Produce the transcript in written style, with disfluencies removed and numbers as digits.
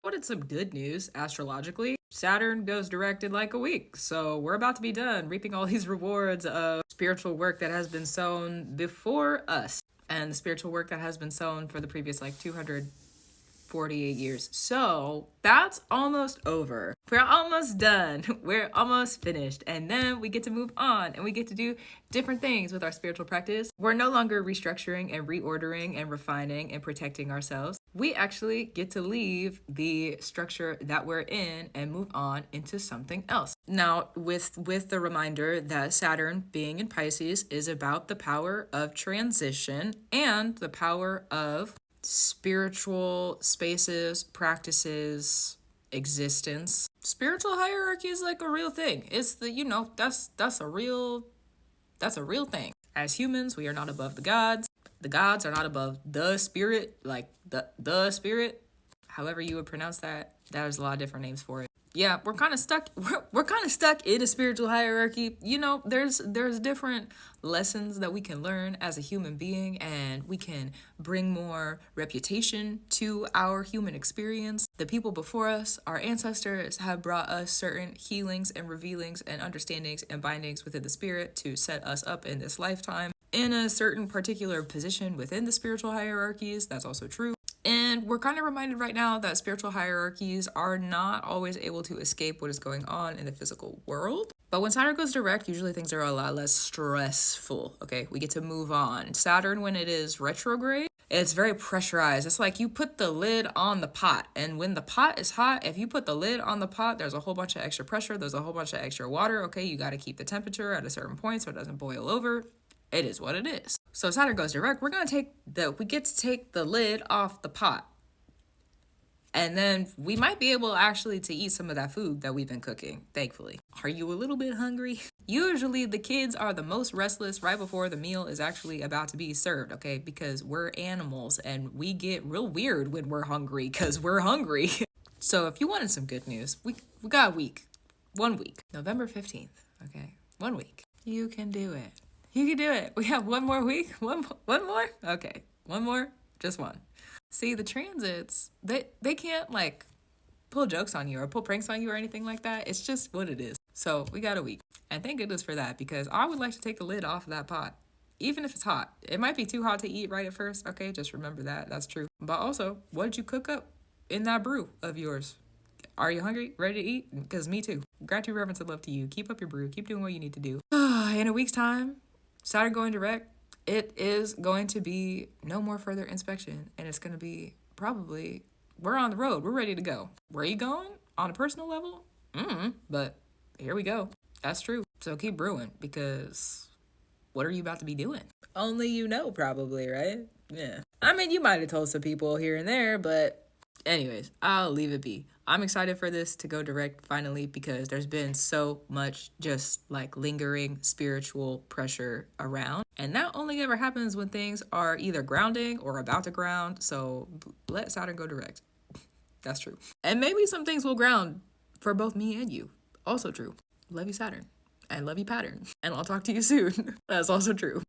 Wanted some good news astrologically. Saturn goes direct in like a week, so we're about to be done reaping all these rewards of spiritual work that has been sown before us and the spiritual work that has been sown for the previous like 248 years. So that's almost over. We're almost done. We're almost finished. And then we get to move on and we get to do different things with our spiritual practice. We're no longer restructuring and reordering and refining and protecting ourselves. We actually get to leave the structure that we're in and move on into something else. Now, with the reminder that Saturn being in Pisces is about the power of transition and the power of spiritual spaces, practices, existence. Spiritual hierarchy is like a real thing. It's the, that's a real thing. As humans, we are not above the gods. The gods are not above the spirit, like the spirit. However you would pronounce that. There's a lot of different names for it. Yeah, we're kind of stuck. We're kind of stuck in a spiritual hierarchy. You know, there's different lessons that we can learn as a human being, and we can bring more reputation to our human experience. The people before us, our ancestors, have brought us certain healings and revealings and understandings and bindings within the spirit to set us up in this lifetime in a certain particular position within the spiritual hierarchies. That's also true. And we're kind of reminded right now that spiritual hierarchies are not always able to escape what is going on in the physical world. But when Saturn goes direct, usually things are a lot less stressful, okay? We get to move on. Saturn, when it is retrograde, it's very pressurized. It's like you put the lid on the pot. And when the pot is hot, if you put the lid on the pot, there's a whole bunch of extra pressure. There's a whole bunch of extra water, okay? You got to keep the temperature at a certain point so it doesn't boil over. It is what it is. So Saturn goes direct. We get to take the lid off the pot. And then we might be able actually to eat some of that food that we've been cooking, thankfully. Are you a little bit hungry? Usually the kids are the most restless right before the meal is actually about to be served, okay? Because we're animals and we get real weird when we're hungry because we're hungry. So if you wanted some good news, we got a week. 1 week. November 15th, okay? 1 week. You can do it. You can do it. We have 1 more week. One more? Okay. 1 more? Just 1. See, the transits, they can't like pull jokes on you or pull pranks on you or anything like that. It's just what it is. So we got a week. And thank goodness for that, because I would like to take the lid off of that pot. Even if it's hot. It might be too hot to eat right at first. Okay, just remember that. That's true. But also, what did you cook up in that brew of yours? Are you hungry? Ready to eat? Because me too. Gratitude, reverence, and love to you. Keep up your brew. Keep doing what you need to do. In a week's time, Saturn going direct, it is going to be no more further inspection. And it's going to be probably, we're on the road. We're ready to go. Where are you going? On a personal level? But here we go. That's true. So keep brewing, because what are you about to be doing? Only you know, probably, right? Yeah. I mean, you might have told some people here and there, but anyways, I'll leave it be. I'm excited for this to go direct finally, because there's been so much just like lingering spiritual pressure around. And that only ever happens when things are either grounding or about to ground. So let Saturn go direct. That's true. And maybe some things will ground for both me and you. Also true. Love you, Saturn. And love you, Pattern. And I'll talk to you soon. That's also true.